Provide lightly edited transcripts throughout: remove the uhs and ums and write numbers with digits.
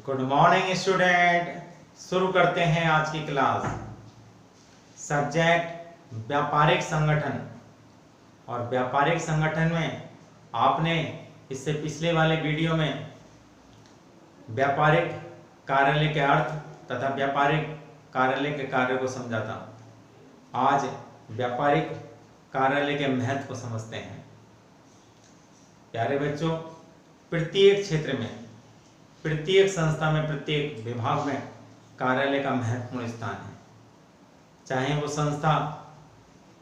Good morning student. शुरू करते हैं आज की क्लास। सब्जेक्ट व्यापारिक संगठन। और व्यापारिक संगठन में आपने इससे पिछले वाले वीडियो में व्यापारिक कार्यालय के अर्थ तथा व्यापारिक कार्यालय के कार्य को समझा था। आज व्यापारिक कार्यालय के महत्व को समझते हैं। प्यारे बच्चों, प्रत्येक क्षेत्र में, प्रत्येक संस्था में, प्रत्येक विभाग में कार्यालय का महत्वपूर्ण स्थान है। चाहे वो संस्था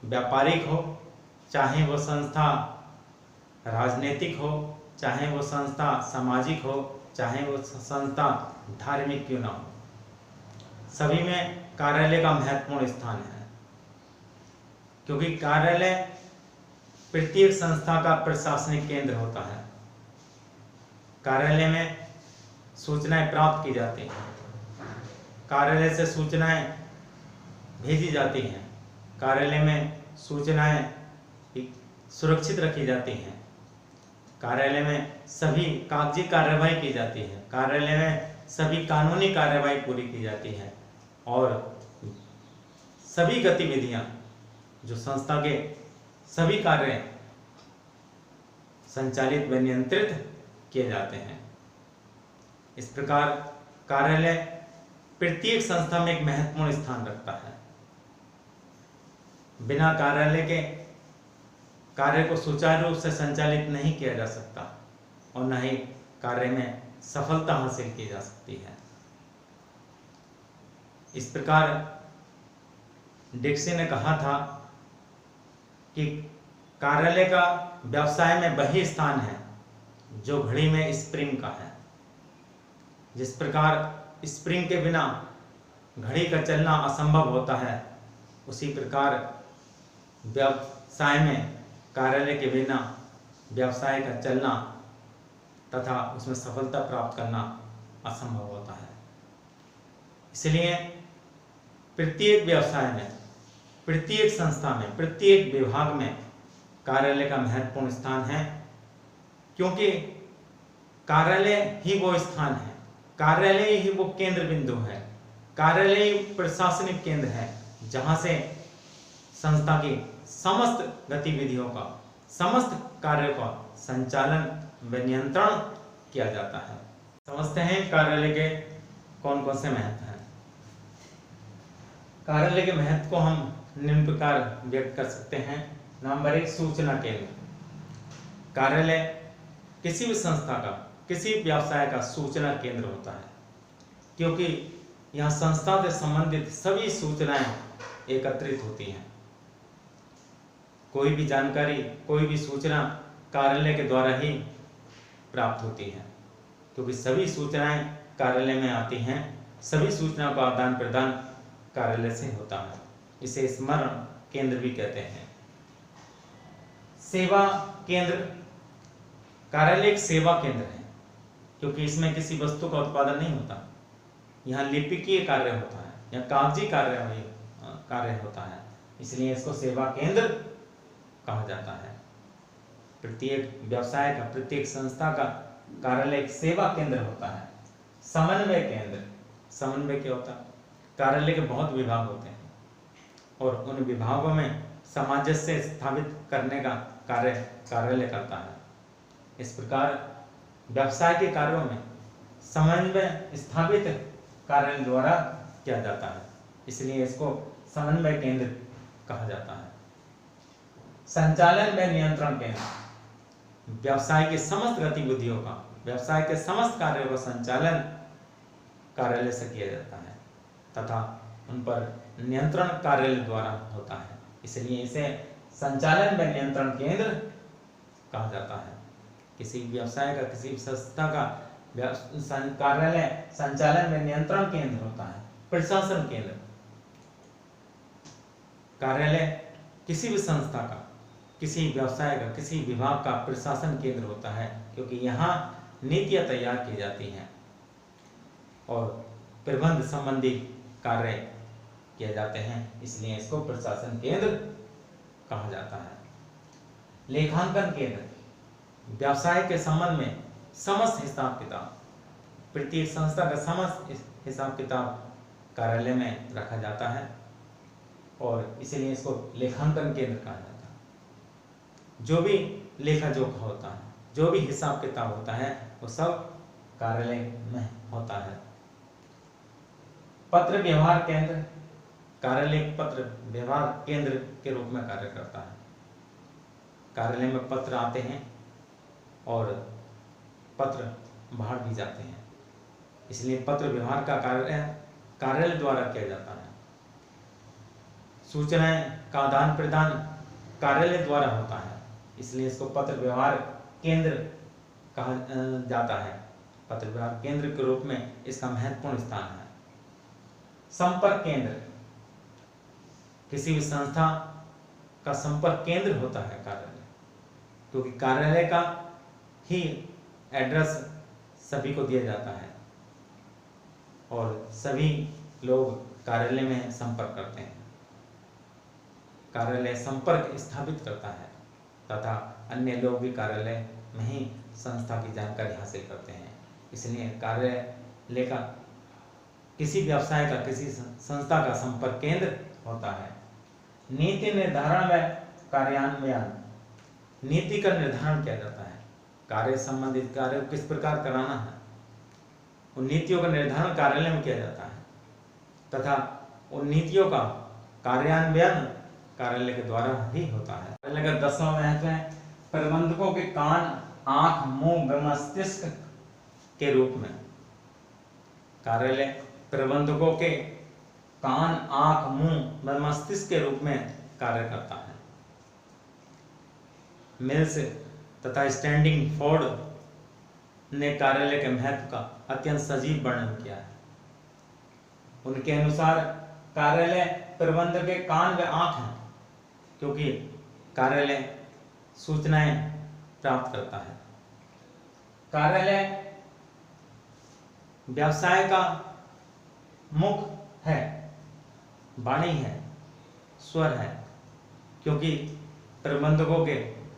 व्यापारिक हो, चाहे वो संस्था राजनीतिक हो, चाहे वो संस्था सामाजिक हो, चाहे वो संस्था धार्मिक क्यों ना हो, सभी में कार्यालय का महत्वपूर्ण स्थान है। क्योंकि कार्यालय प्रत्येक संस्था का प्रशासनिक केंद्र होता है। कार्यालय में सूचनाएं प्राप्त की जाती हैं, कार्यालय से सूचनाएं भेजी जाती हैं, कार्यालय में सूचनाएं सुरक्षित रखी जाती हैं, कार्यालय में सभी कागजी कार्रवाई की जाती है, कार्यालय में सभी कानूनी कार्रवाई पूरी की जाती है और सभी गतिविधियां जो संस्था के सभी कार्य संचालित व नियंत्रित किए जाते हैं। इस प्रकार कार्यालय प्रत्येक संस्था में एक महत्वपूर्ण स्थान रखता है। बिना कार्यालय के कार्य को सुचारू रूप से संचालित नहीं किया जा सकता और न ही कार्य में सफलता हासिल की जा सकती है। इस प्रकार डिक्सी ने कहा था कि कार्यालय का व्यवसाय में वही स्थान है जो घड़ी में स्प्रिंग का है। जिस प्रकार स्प्रिंग के बिना घड़ी का चलना असंभव होता है, उसी प्रकार व्यवसाय में कार्यालय के बिना व्यवसाय का चलना तथा उसमें सफलता प्राप्त करना असंभव होता है। इसलिए प्रत्येक व्यवसाय में, प्रत्येक संस्था में, प्रत्येक विभाग में कार्यालय का महत्वपूर्ण स्थान है। क्योंकि कार्यालय ही वो स्थान है, कार्यालय ही वो केंद्र बिंदु है, कार्यालय ही प्रशासनिक केंद्र है जहां से संस्था की समस्त गतिविधियों का, समस्त कार्यों का संचालन व नियंत्रण किया जाता है। समझते हैं कार्यालय के कौन कौन से महत्व हैं। कार्यालय के महत्व को हम निम्न प्रकार व्यक्त कर सकते हैं। नंबर 1, सूचना केंद्र। कार्यालय किसी भी संस्था का, किसी व्यवसाय का सूचना केंद्र होता है, क्योंकि यहाँ संस्था से संबंधित सभी सूचनाएं एकत्रित होती हैं। कोई भी जानकारी, कोई भी सूचना कार्यालय के द्वारा ही प्राप्त होती है, क्योंकि सभी सूचनाएं कार्यालय में आती हैं, सभी सूचनाओं का आदान प्रदान कार्यालय से होता है। इसे स्मरण केंद्र भी कहते हैं। सेवा केंद्र। कार्यालय एक सेवा केंद्र है, क्योंकि इसमें किसी वस्तु का उत्पादन नहीं होता। यहाँ लिपिकीय कार्य होता है, यहाँ कागजी कार्य होता है, इसलिए इसको सेवा केंद्र कहा जाता है। प्रत्येक व्यवसाय का, प्रत्येक संस्था का कार्यालय एक सेवा केंद्र होता है। समन्वय केंद्र। समन्वय क्या होता है? कार्यालय के बहुत विभाग होते हैं और उन विभागों में सामंजस्य स्थापित करने का कार्य कार्यालय करता है। इस प्रकार व्यवसाय के कार्यों में समन्वय स्थापित कार्यालय द्वारा किया जाता है, इसलिए इसको समन्वय केंद्र कहा जाता है। संचालन व नियंत्रण केंद्र। व्यवसाय की समस्त गतिविधियों का, व्यवसाय के समस्त कार्यों का संचालन कार्यालय से किया जाता है तथा उन पर नियंत्रण कार्यालय द्वारा होता है, इसलिए इसे संचालन व नियंत्रण केंद्र कहा जाता है। किसी व्यवसाय का, किसी संस्था का कार्यालय संचालन व नियंत्रण केंद्र होता है, प्रशासन केंद्र। कार्यालय किसी भी संस्था का, किसी व्यवसाय का, किसी विभाग का प्रशासन केंद्र होता है, क्योंकि यहाँ नीतियां तैयार की जाती हैं और प्रबंध संबंधी कार्य किए जाते हैं, इसलिए इसको प्रशासन केंद्र कहा जाता है। लेखांकन केंद्र। व्यवसाय के संबंध में समस्त हिसाब किताब, प्रत्येक संस्था का समस्त हिसाब किताब कार्यालय में रखा जाता है और इसीलिए इसको लेखांकन केंद्र कहा जाता है। जो भी लेखा जोखा होता है, जो भी हिसाब किताब होता है, वो सब कार्यालय में होता है। पत्र व्यवहार केंद्र, कार्यालय पत्र व्यवहार केंद्र के रूप में कार्य करता है। कार्यालय में पत्र आते हैं और पत्र बाहर भी जाते हैं, इसलिए पत्र व्यवहार का कार्य कार्यालय द्वारा किया जाता है। सूचनाएं का आदान प्रदान कार्यालय द्वारा होता है, इसलिए इसको पत्र व्यवहार केंद्र कहा जाता है। पत्र व्यवहार केंद्र के रूप में इसका महत्वपूर्ण स्थान है। संपर्क केंद्र, किसी भी संस्था का संपर्क केंद्र होता है कार्यालय, क्योंकि कार्यालय का ही एड्रेस सभी को दिया जाता है और सभी लोग कार्यालय में संपर्क करते हैं। कार्यालय संपर्क स्थापित करता है तथा अन्य लोग भी कार्यालय में ही संस्था की जानकारी हासिल करते हैं। इसलिए कार्यालय का किसी व्यवसाय का, किसी संस्था का संपर्क केंद्र होता है। नीति निर्धारण व कार्यान्वयन, नीति का निर्धारण किया जाता है। कार्य संबंधित कार्य को किस प्रकार कराना है, उन नीतियों का निर्धारण कार्यालय में किया जाता है तथा उन नीतियों का कार्यान्वयन कार्यालय के द्वारा ही होता है। कार्यालय का 10वां महत्व है प्रबंधकों के कान, आंख, मुंह व मस्तिष्क के रूप में। कार्यालय प्रबंधकों के कान, आंख, मुंह व मस्तिष्क के रूप में कार्य करता है। मिल्स तथा स्टैंडिंग फोर्ड ने कार्यालय के महत्व का अत्यंत सजीव वर्णन किया है। उनके अनुसार कार्यालय प्रबंधक के कान व आंख हैं, क्योंकि कार्यालय सूचनाएं प्राप्त करता है। कार्यालय व्यवसाय का मुख है, वाणी है, स्वर है, क्योंकि प्रबंधकों के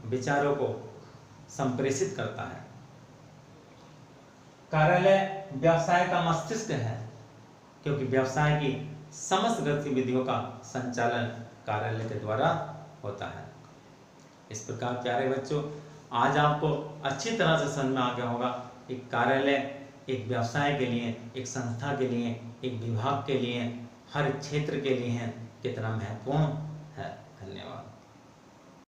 विचारों को संप्रेषित करता है। कार्यालय व्यवसाय का मस्तिष्क है, क्योंकि व्यवसाय की समस्त गतिविधियों का संचालन कार्यालय के द्वारा होता है। इस प्रकार प्यारे बच्चों, आज आपको अच्छी तरह से समझ में आ गया होगा कि कार्यालय एक व्यवसाय के लिए, एक संस्था के लिए, एक विभाग के लिए, हर क्षेत्र के लिए कितना महत्वपूर्ण है। धन्यवाद।